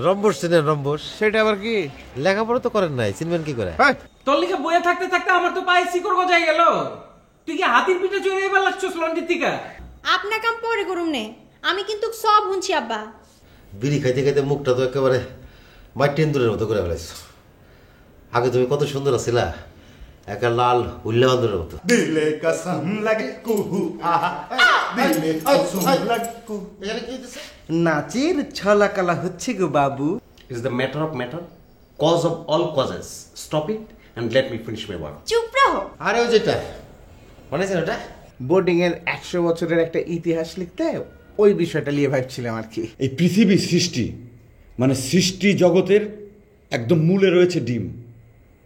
Rhombus চিনেন? Rhombus সেটা আবার কি? লেখাপড়া তো করেন নাই, চিনবেন কি করে? তোর লিখে বইয়ে থাকতে থাকতে আমার তো পায়ে শিকড় গজায় গেল। তুই কি হাতির পিঠে চড়ে এবার লাগছস লন্ড্রির থেকে? আপনা কাম পরে করুম নে, আমি কিন্তু সব শুনছি আব্বা। বিড়ি খাইতে খাইতে মুখটা তো একেবারে মাইটেন্দুরের মতো করে ফেলাইছো। আগে তুমি কত সুন্দর আছিলা, একা লাল উল্লাবান্দরের মতো। দিলে কসম লাগে কুহু আহা, দিলে কসম লাগে কুহু। এখানে কি হইতেছে? নাচের ছলাকলা হচ্ছে গো বাবু। Is the matter of matter, cause of all causes. Stop it and let me finish my work. চুপ রহো। আরে ওই যেটা বানাইছেন ওটা, বোর্ডিং এর 100 বছরের একটা ইতিহাস লিখতে ওই বিষয়টা নিয়ে ভাবছিলাম আর কি। এই পৃথিবীর সৃষ্টি মানে সৃষ্টি জগতের একদম মূলে রয়েছে ডিম,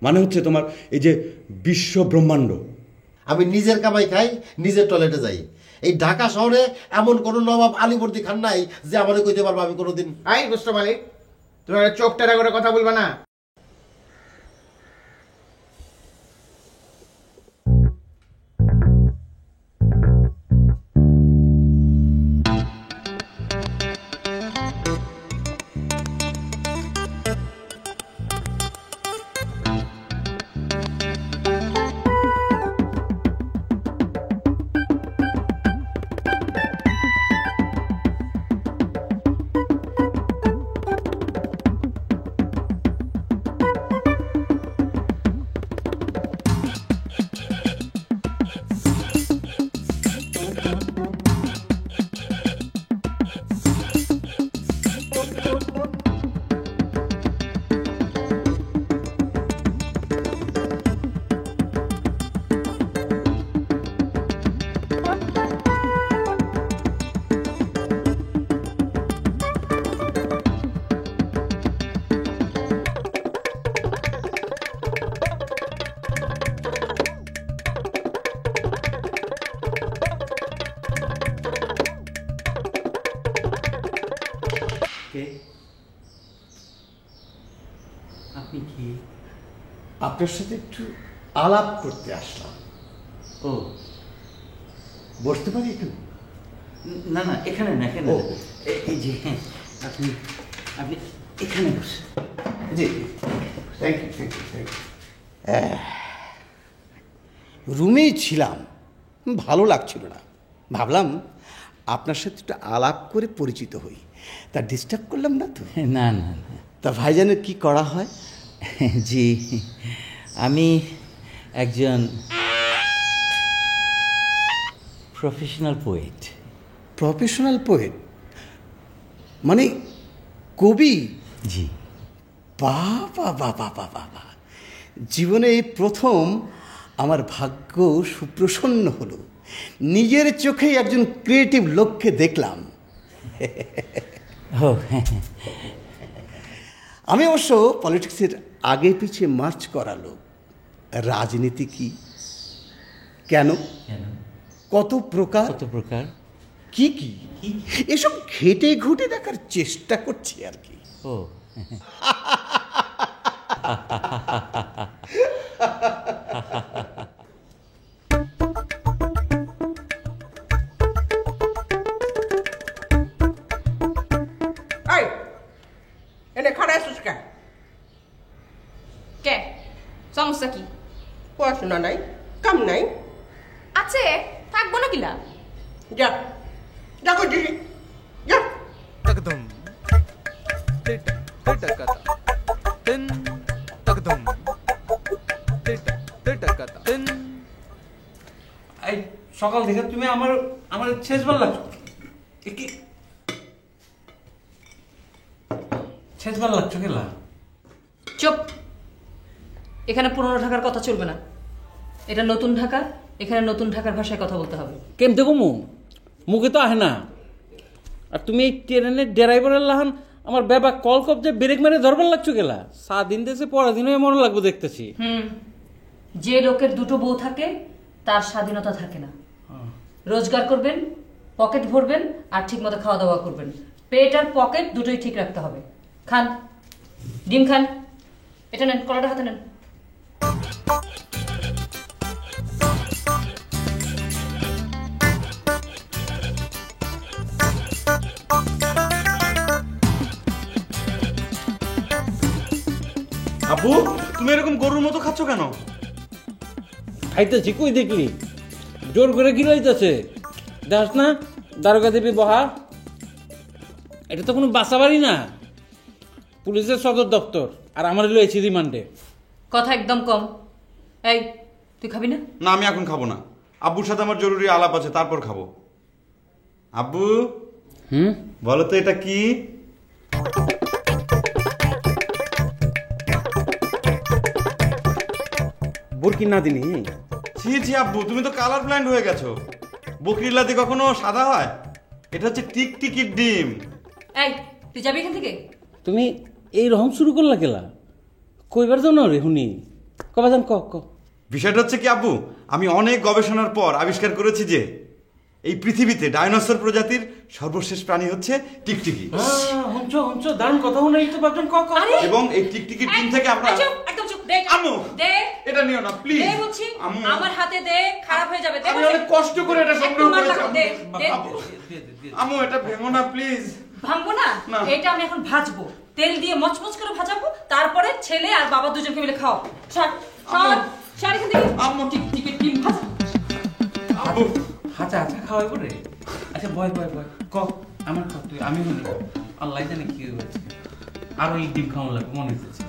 মানে হচ্ছে তোমার এই যে বিশ্ব ব্রহ্মাণ্ড। আমি নিজের কামাই খাই, নিজের টয়লেটে যাই। এই ঢাকা শহরে এমন কোন নবাব আলীবর্দী খান নাই যে আমারে কইতে পারবো আমি কোনোদিন। আই বুঝতে মালিক, তুমি চোখ টেরা করে কথা বলবা না। আপনি কি? আপনার সাথে একটু আলাপ করতে আসলাম। ও বসতে পারি একটু? না না, এখানে না, এখানে না। এই যে আপনি আপনি এখানে বসে। জি, thank you, thank you, thank you. রুমেই ছিলাম, ভালো লাগছিল না, ভাবলাম আপনার সাথে একটু আলাপ করে পরিচিত হই। তা ডিস্টার্ব করলাম না তো? না না না। তা ভাইজানের কি করা হয়? জি, আমি একজন প্রফেশনাল পোয়েট। প্রফেশনাল পোয়েট মানে কবি? জি। বাবা বাবা বাবা বাবা, জীবনে এই প্রথম আমার ভাগ্য সুপ্রসন্ন হলো, নিজের চোখেই একজন ক্রিয়েটিভ লোককে দেখলাম। ও আমি অবশ্য পলিটিক্সের আগে পিছিয়ে মার্চ করা লোক। রাজনীতি কি, কেন, কত প্রকার, কত প্রকার, কি কি এসব ঘেটে ঘুটে দেখার চেষ্টা করছি আর কি। ও এনে খাড়া আসুস কে? কে সমস্যা কি? পড়াশোনা নাই, কাম নাই, আছে, থাকবো না কিলা? যা যা করছিস, যা। तकदम टिटकता तिन तकदम टिटकता तिन। এই সকাল থেকে তুমি আমার আমার শেষবার লাগছো কি? শেষবার লাগছো কেলা? চুপ, এখানে পুরনো ঢাকার কথা চলবে না, এটা নতুন ঢাকা, এখানে নতুন ঢাকার ভাষায় কথা বলতে হবে। কেমতে কমু, মুখে তো আহে না। আর তুমি এই ট্রেনের ড্রাইভারের লাহান আমার বাবা কল কপ যে ব্রেক মেরে ধরবার লাগছো গেলা। সাদিন দেশে পরাধীন হয়ে মনে লাগবো দেখতেছি। যে লোকের দুটো বউ থাকে তার স্বাধীনতা থাকে না। রোজগার করবেন, পকেট ভরবেন, আর ঠিক মতো খাওয়া দাওয়া করবেন। পেট আর পকেট দুটোই ঠিক রাখতে হবে। খান, ডিম খান, এটা নেন, কলাটা হাতে নেন। আব্বু তুমি এরকম গরুর মতো খাচ্ছ কেন? খাইতেছি কই দেখলি, জোর করে গিলাইতেছে, দেখ না দারোগা দেবী বহা। এটা তো কোনো বাসা বাড়ি না, পুলিশের সদর দপ্তর, আর আমার লয়েছি রিমান্ডে। কথা একদম কম। এই তুই খাবি না? না আমি এখন খাবো না, আব্বুর সাথে আমার জরুরি আলাপ আছে, তারপর খাবো। আব্বু বলো তো এটা কি? বুরকি না দিনি। ছি ছি আব্বু, তুমি তো কালার ব্লাইন্ড হয়ে গেছো। বকরির লাতি কখনো সাদা হয়? এটা হচ্ছে টিকটিকির ডিম। এই তুই যাবি এখান থেকে? তুমি এই রকম শুরু করলা কেলা? কইবার জন্য রে হুনি, কবা যান ক ক। বিষয়টা হচ্ছে কি আব্বু, আমি অনেক গবেষণার পর আবিষ্কার করেছি যে এই পৃথিবীতে ডাইনোসর প্রজাতির সর্বশেষ প্রাণী হচ্ছে টিকটিকি। হঞ্চো হঞ্চো, দারুণ কথা শুনে এই তো ভাবছেন ক ক। এবং এই টিকটিকির ডিম থেকে আমরা একদম চুপ। দে আম্মু দে, এটা নিও না প্লিজ। দে বলছি, আম্মু আমার হাতে দে, খারাপ হয়ে যাবে। দে আমি বলছি। অনেক কষ্ট করে এটা সংগ্রহ করেছি। দে দে। আম্মু এটা ভেঙো না প্লিজ। ভাঙবো না, এটা আমি এখন ভাজবো, তেল দিয়ে মচমচ করে ভাজাবো, তারপরে ছেলে আর বাবা দুজনকে মিলে খাও। সর সর সর এখান থেকে। আম্মু টিকটিকির ডিম ভাজা। আব্বু হাঁচা হাঁচা খাওয়াই করে। আচ্ছা বয় বয় বয় ক, আমার ক তুই, আমি শুনি। আল্লাহ জানে কি হয়েছে, আরো এই ডিম খাওয়া লাগবে মনে হচ্ছে।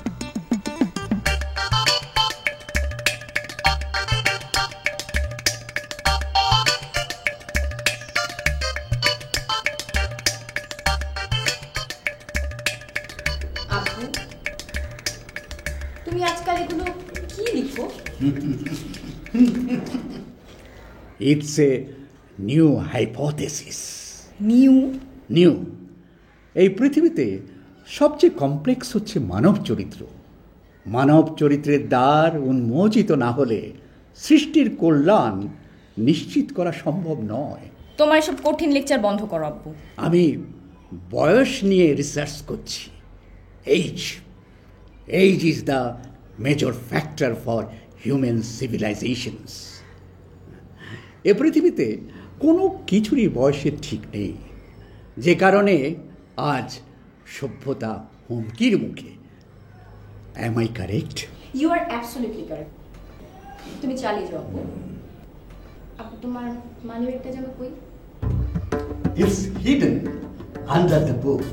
আপু, তুমি আজকাল এগুলো কি লিখো? It's a new hypothesis. New? এই পৃথিবীতে সবচেয়ে কমপ্লেক্স হচ্ছে মানব চরিত্র। মানব চরিত্রের দ্বার উন্মোচিত না হলে সৃষ্টির কল্যাণ নিশ্চিত করা সম্ভব নয়। তোমার এসব কঠিন লেকচার বন্ধ করো আব্বু। আমি বয়স নিয়ে রিসার্চ করছি। Age is the major factor for human civilizations. এ পৃথিবীতে কোনো কিছুরই বয়সের ঠিক নেই, যে কারণে আজ সভ্যতা হুমকির মুখে। Am I correct? You are absolutely correct. তুমি চালিয়ে যাও আপু। আপু, তোমার মানিব্যাগটা যেন কই? It's hidden under the book.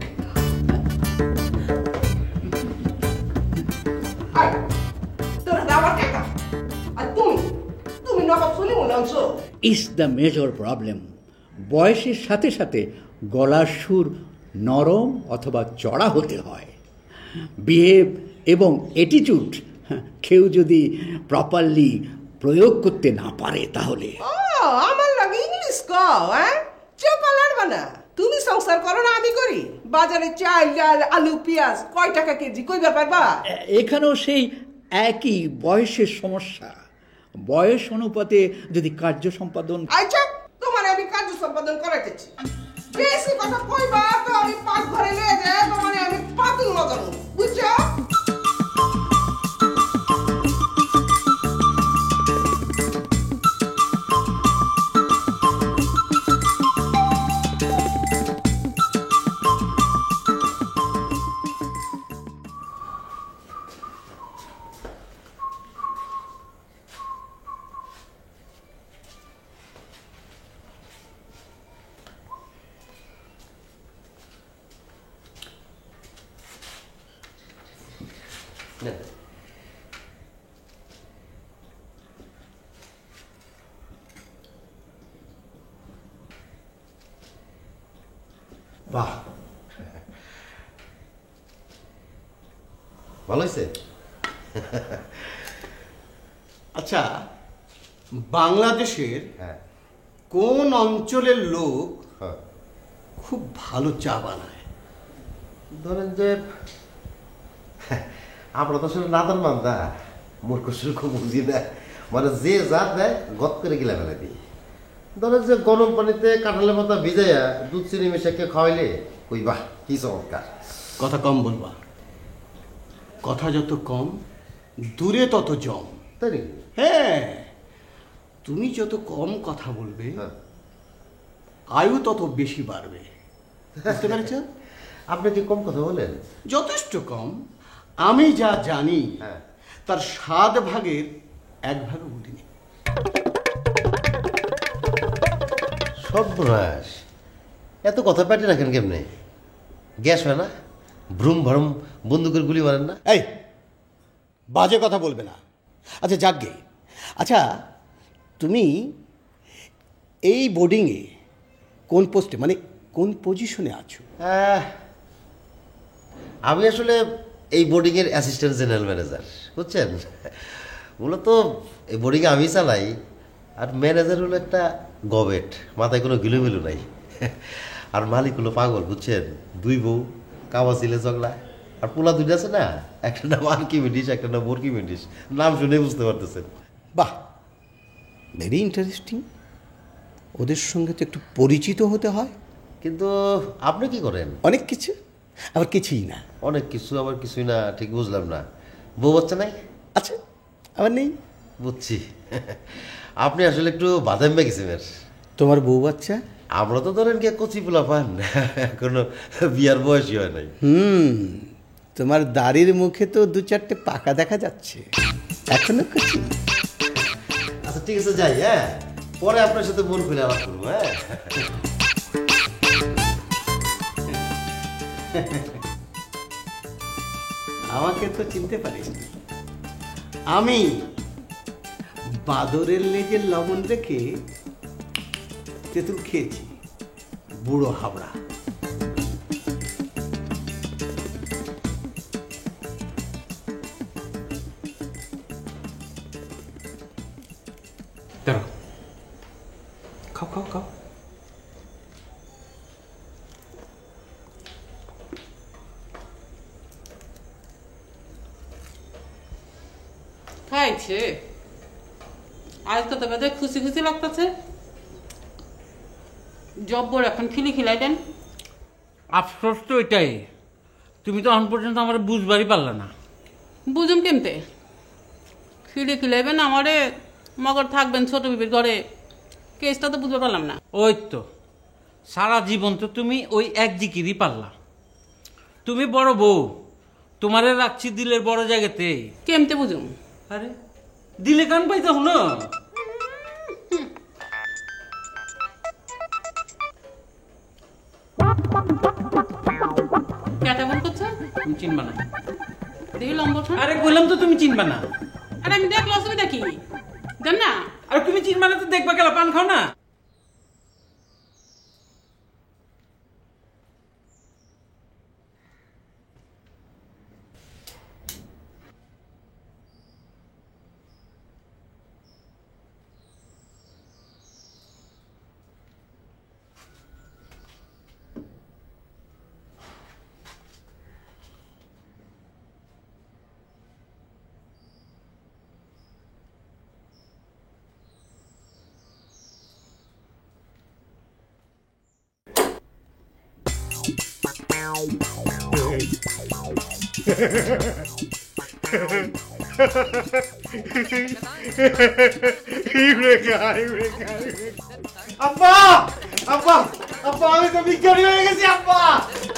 Is the major problem. বয়সের সাথে সাথে গলার সুর নরম অথবা চড়া হতে হয়। বিহেভ এবং অ্যাটিটিউড কেউ যদি প্রপারলি প্রয়োগ করতে না পারে তাহলে। আমার লাগে ইংলিশ কও, চেপালার বানা। তুমি সংসার করো না আমি করি? বাজারে চাল ডাল আলু পেঁয়াজ কয় টাকা কেজি কইবার পারবা? এখানেও সেই একই বয়সের সমস্যা। বয়স অনুপাতে যদি কার্য সম্পাদন। আচ্ছা, তোমার আমি কার্য সম্পাদন করাইতেছি। বেশি কথা কইবা তো আমি পাক ঘরে নিয়ে যাই, তোমার আমি পাতুল লাগাবো, বুঝছো? বাহ, ভালো হয়েছে। আচ্ছা, বাংলাদেশের কোন অঞ্চলের লোক খুব ভালো চা বানায়? ধরেন যে আমরা তো আসলে নাদান মান্দা, মূর্খ সুর্খ বুঝি না, মানে যে যা দেয় গত করে গিলা ফেলে দিই। ধরেন যে গরম পানিতে কাঁঠালের পাতা ভিজাইয়া দুধ চিনি মিশাকে খাওয়াইলে কই বাহ কি চমৎকার। কথা কম বলবা, কথা যত কম দূরে তত জম। তাই নাকি? হ্যাঁ, তুমি যত কম কথা বলবে আয়ু তত বেশি বাড়বে। বুঝতে পেরেছ? আপনি কি কম কথা বলেন? যথেষ্ট কম। আমি যা জানি হ্যাঁ। তার 7 ভাগের 1 ভাগও উঠিনি। সর্বনাশ, এত কথা পেটে রাখেন কেমনে? গ্যাস হয় না? ভ্রুম ভ্রম বন্দুকের গুলি মারেন না? এই বাজে কথা বলবে না। আচ্ছা যাকগে, আচ্ছা তুমি এই বোর্ডিংয়ে কোন পোস্টে, মানে কোন পজিশনে আছো? আমি আসলে এই বোর্ডিংয়ের অ্যাসিস্ট্যান্ট জেনারেল ম্যানেজার, বুঝছেন? মূলত এই বোর্ডিংয়ে আমি চালাই, আর ম্যানেজার হলো একটা গবেট, মাথায় কোনো গিলোমিলো নাই। আর মালিক হলো পাগল, বুঝছেন? 2 বউ, কাবা ছিলে ঝগড়া, আর পোলা 2টা আছে না, একটা নাম আর্কিমিডিস, একটা নাম বর্কিমিডিস, নাম শুনে বুঝতে পারতেছেন। বাহ, ভেরি ইন্টারেস্টিং। ওদের সঙ্গে তো একটু পরিচিত হতে হয়। কিন্তু আপনি কি করেন? অনেক কিছু, আবার কিছুই না। অনেক কিছু আবার কিছুই না, ঠিক বুঝলাম না। বউ বাচ্চা নাই? আচ্ছা, আবার নেই। বুঝছি। আপনি আসলে একটু বাদাম কিসিমের। তোমার বউ বাচ্চা? আমরা তো ধরেন কে কচি পোলা পান, কোনো বিয়ার বয়সই হয় নাই। তোমার দাড়ির মুখে তো 2-4টে পাকা দেখা যাচ্ছে, এখনো কচি। আচ্ছা ঠিক আছে, যাই। হ্যাঁ, পরে আপনার সাথে মন খুলে আলাপ করবো। হ্যাঁ, আমাকে তো চিনতে পারিস না। আমি বাদরের লেজের লবণ রেখে তেঁতুল খেয়েছি, বুড়ো হাবড়া। দাঁড়াও, খাও খাও খাও। খাইছে আজ তো তোকে খুশি খুশি লাগতেছে। জব্বর এখন খিলাই দেন। আফসোস তো এটাই, তুমি তো এখন পর্যন্ত আমার বুঝবারই পারলে না। বুঝুম কেমতে? খিলাইবেন আমারে, মগর থাকবেন ছোট বিবির ঘরে, কেসটা তো বুঝতে পারলাম না। ওই তো সারা জীবন তো তুমি ওই এক জিকিরই পারলা। তুমি বড় বউ, তোমারে রাখছি দিলের বড় জায়গাতে। কেমতে বুঝুম? আরে দিলে কান পাইতে হলো। কেটা ফোন করছো? তুমি চিনবা না। দেখি লম্বা। আরে বললাম তো তুমি চিনবা না। আরে আমি দেখলো তুমি দেখি দেন না। আর তুমি চিনবা না তো দেখবা গেলা, পান খাও না। আব্বা আব্বা আব্বা, আমি তো বিজ্ঞানী হয়ে গেছি। আব্বা,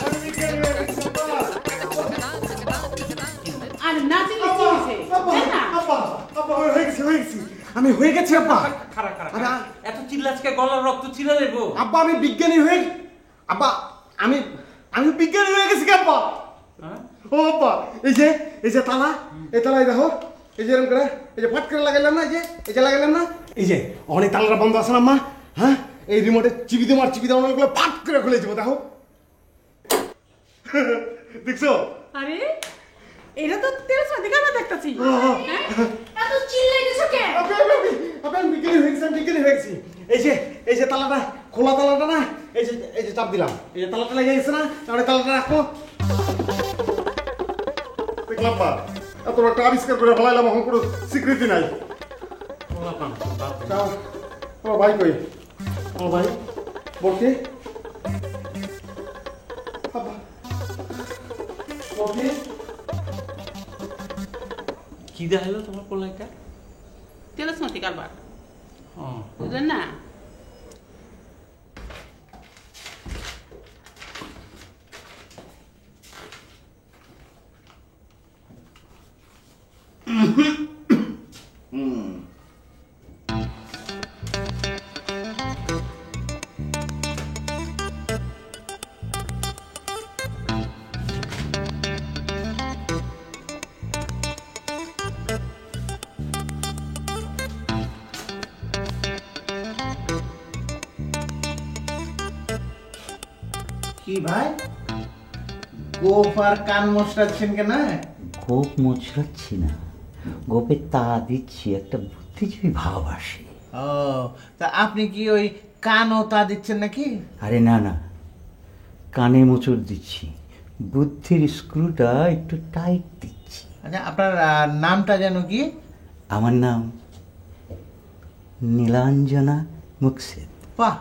আমি বিজ্ঞানী হয়ে গেছি। আর নাচি আমি হয়ে গেছি আব্বা। এত চিল্লাচকে গলার রক্ত ছিঁড়ে দেবো। আব্বা আমি বিজ্ঞানী হয়ে, আব্বা আমি আমি বিজ্ঞানী হয়ে গেছি আব্বা। ও আব্বা, এই যে তালা, এই তালায় দেখো, এই যে এরকম করে, এই যে ফাট করে লাগাইলাম না, এই যে লাগাইলাম না, এই যে অনেক তালাটা বন্ধ আছে না মা। হ্যাঁ, এই রিমোটে চিপি দিয়ে অনেকগুলো ফাট করে খুলে যাবো। দেখো, দেখছো? আরে এটা তো তেল সাদিকা না দেখতাছি। এত চিল্লাইতেছো কেন? আমি বিজ্ঞানী হয়ে গেছি। এই যে তালাটা, খোলা তালাটা না, এই যে চাপ দিলাম, এই যে তালাটা লেগে গেছে না, তাহলে তালাটা রাখো। দেখলাম বা এত একটা আবিষ্কার করে ফেলাইলাম, এখন কোনো স্বীকৃতি নাই। আমার ভাই কই? আমার ভাই বলছি কি দেখাইলো তোমার পোলাইটা? তেলসমতি কারবার, বুঝলেন না? কি ভাই গোপ আর কান মশলাচ্ছেন কেন? গোপ মোচড়াচ্ছি না, গোপে তা দিচ্ছি, একটা বুদ্ধিজীবী ভাব আসে। ও, তা আপনি কি ওই কানও তা দিচ্ছেন নাকি? আরে না না, কানে মোচড় দিচ্ছি, বুদ্ধির স্ক্রুটা একটু টাইট দিচ্ছি। আচ্ছা, আপনার নামটা যেন কি? আমার নাম নীলাঞ্জনা মুকসেদ। বাহ,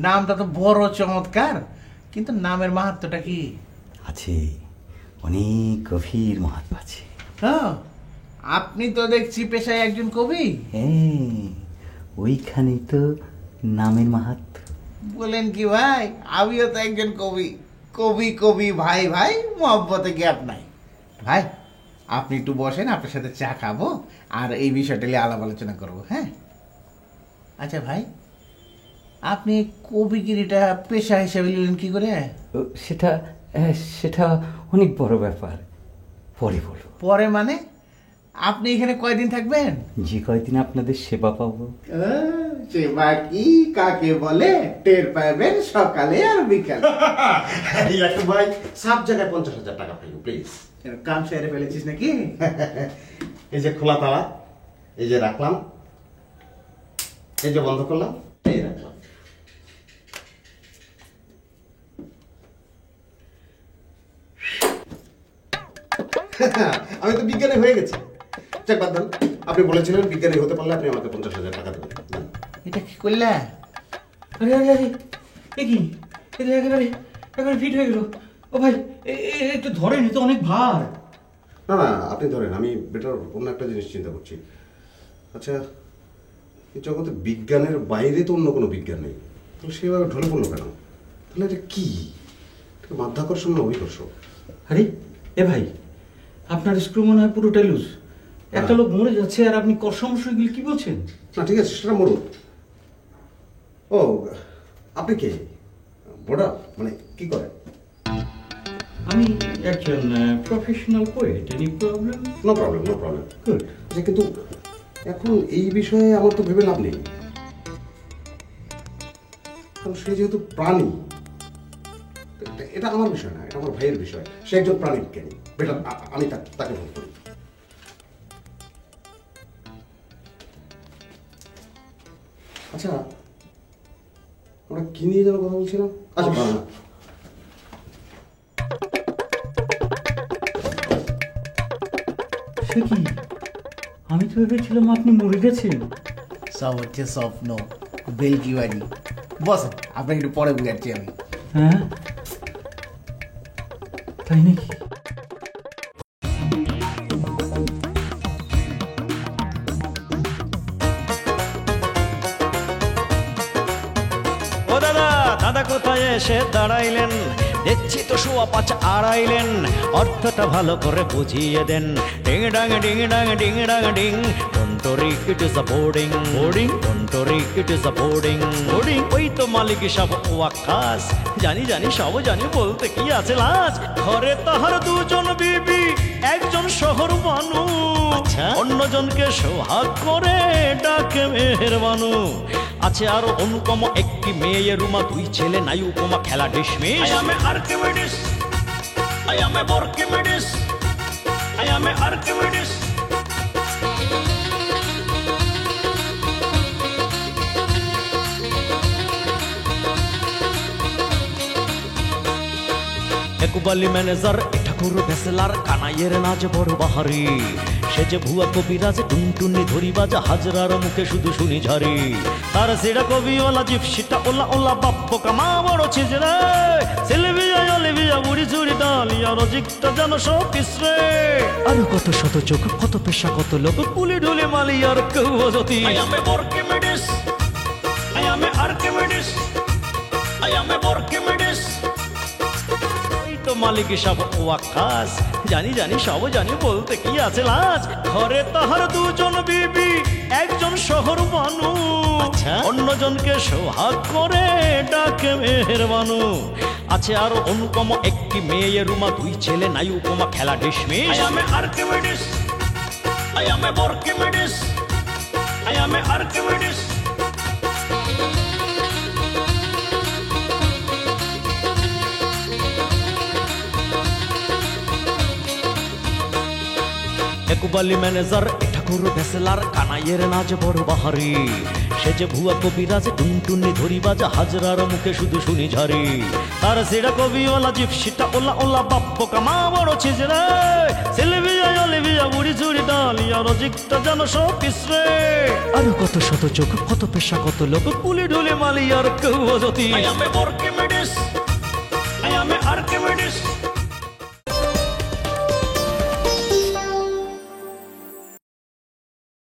নামটা তো বড় চমৎকার, কিন্তু নামের মাহাত্ম্যটা কি? আছে, অনেক গভীর মাহাত্ম্য আছে। হ্যাঁ, আপনি তো দেখছি পেশায় একজন কবি। হ্যাঁ, ওইখানেই তো নামের মাহাত্ম্য। বলেন কি ভাই, আমিও তো একজন কবি। কবি কবি ভাই ভাই, মহব্বতে গ্যাপ নাই। ভাই আপনি একটু বসেন, আপনার সাথে চা খাবো আর এই বিষয়টা নিয়ে আলাপ আলোচনা করবো। হ্যাঁ, আচ্ছা ভাই, আপনি কবিগিরিটা পেশা হিসেবে নিলেন কি করে? সেটা সেটা অনেক বড় ব্যাপার, পরে বলবো। পরে মানে? আপনি এখানে কয়দিন থাকবেন? যে কয়দিন আপনাদের সেবা পাবো। সেবা কি কাকে বলে টের পাবেন সকালে আর বিকালে। ভাই সব জায়গায় 50,000 টাকা পাইব প্লিজ। কাম সেরে ফেলেছিস নাকি? এই যে খোলা তালা, এই যে রাখলাম, এই যে বন্ধ করলাম, এই রাখলাম। আমি তো বিজ্ঞানী হয়ে গেছি। চেক বাদ দেন, আপনি বলেছিলেন বিজ্ঞানী হতে পারলে আপনি আমাকে 50,000 টাকা দেবেন। এটা কি করলে? আরে আরে আরে, এ কি, এটা একেবারে ফিট হয়ে গেল। ও ভাই, একটু ধরেন, এটা অনেক ভার। না না, আপনি ধরেন, আমি বেটার অন্য একটা জিনিস চিন্তা করছি। আচ্ছা, এই জগতে বিজ্ঞানের বাইরে তো অন্য কোনো বিজ্ঞান নেই, তাহলে সেভাবে ঢলে পড়লো কেন? তাহলে এটা কি? মাধ্যাকর্ষণ না অভিকর্ষণ? আরে এ ভাই, আপনার স্ক্রু মনে হয় পুরোটাই লুজ। একটা লোক মরে যাচ্ছে আর আপনি সমস্যা এগুলি কি বলছেন? না ঠিক আছে, সেটা মরুন। ও, আপনি কে? বোর্ডার মানে কি করেন? আমি একজন professional poet. Any problem? No problem, no problem. Good. আচ্ছা, কিন্তু এখন এই বিষয়ে আমার তো ভেবে লাভ নেই, কারণ সে যেহেতু প্রাণী, এটা আমার বিষয় না, এটা আমার ভাইয়ের বিষয়। সে একজন প্রাণী বিজ্ঞানী, বেটা আমি তাকে ফোন করি। আচ্ছা, আমরা কি নিয়ে যেন কথা বলছিলাম? আচ্ছা, সে কি, আমি তো ভেবেছিলাম আপনি মরে গেছেন। সব হচ্ছে স্বপ্ন, বেলকি বাড়ি। বসেন, আপনাকে একটু পরে বুঝাচ্ছি আমি। হ্যাঁ, তাই নাকি? ও দাদা, দাদা কোথায় এসে দাঁড়াইলেন? দেখছি তো শোয়া পাঁচ আড়াইলেন, অর্থটা ভালো করে বুঝিয়ে দেন। ডিং ডাং ডিং ডাং ডিং ডাং ডিং, টন্টরি it is a boarding, boarding টন্টরি it is a boarding, boarding. ওই তো মালিক সব ওয়াক্কাস, জানি জানি সব জানি, বলতে কি আছে লাজ। ঘরে তাহার দুজন বিবি, একজন শহর মানু, অন্যজনকে সোহাগ করে ডাকে মেহেরবানু। আছে আরো অনুপম একটি মেয়ে রুমা, দুই ছেলে নাই উপমা, খেলা dismiss. I am Archimedes, I am Archimedes, I am Archimedes. একবালি ম্যানেজার, ঠাকুর ভেসেলার, কানাইয়ের নাচ বড় বাহারি। সে যে ভুয়া কবিরাজ, টুনটুনি ধরি বাজা, হাজরার মুখে শুধু শুনি ঝারি। তার সেটা কবিওয়ালা, জিপসিটা ওলা ওলা, বাপ্প কামা বড় ছিজরে। সিলভিয়া অলিভিয়া, বুড়ি চুড়ি ডালিয়া, রজিকটা যেন সব কিসরে। আরো কত শত চোখ, কত পেশা, কত লোক, কুলি ঢুলি মালিয়ার কেউ অযতি। I am Archimedes, I am Archimedes, I am Archimedes. মালিক সব ওয়াক্কাস। জানি জানি সব জানি, বলতে কি আছে লাজ। ঘরে তাহার দুজন বিবি, একজন শহর বানু, অন্যজনকে সোহাগ করে ডাকে মেহেরবানু। আছে আরো অনুপম একটি মেয়ে রুমা, দুই ছেলে নাই উপমা, খেলা dismiss. I am Archimedes, I am Archimedes, I am Archimedes. একুবালি ম্যানেজার, ঠাকুর ভেসেলার, কানাইয়ের নাচ বড় বাহারি। সে যে ভুয়া কবিরাজ, টুনটুনি ধরি বাজা, হাজরার মুখে শুধু শুনি ঝারি। তার সেটা কবিওয়ালা, জিপসিটা ওলা ওলা, বাপ্প কামা বড় ছিজরে। সিলভিয়া অলিভিয়া, বুড়ি চুড়ি ডালিয়া, রজিকটা যেন সব পিছরে। আরো কত শত চোখ, কত পেশা, কত লোক, পুলি ঢুলি মালিয়ার কেউ অযতি। I am Archimedes,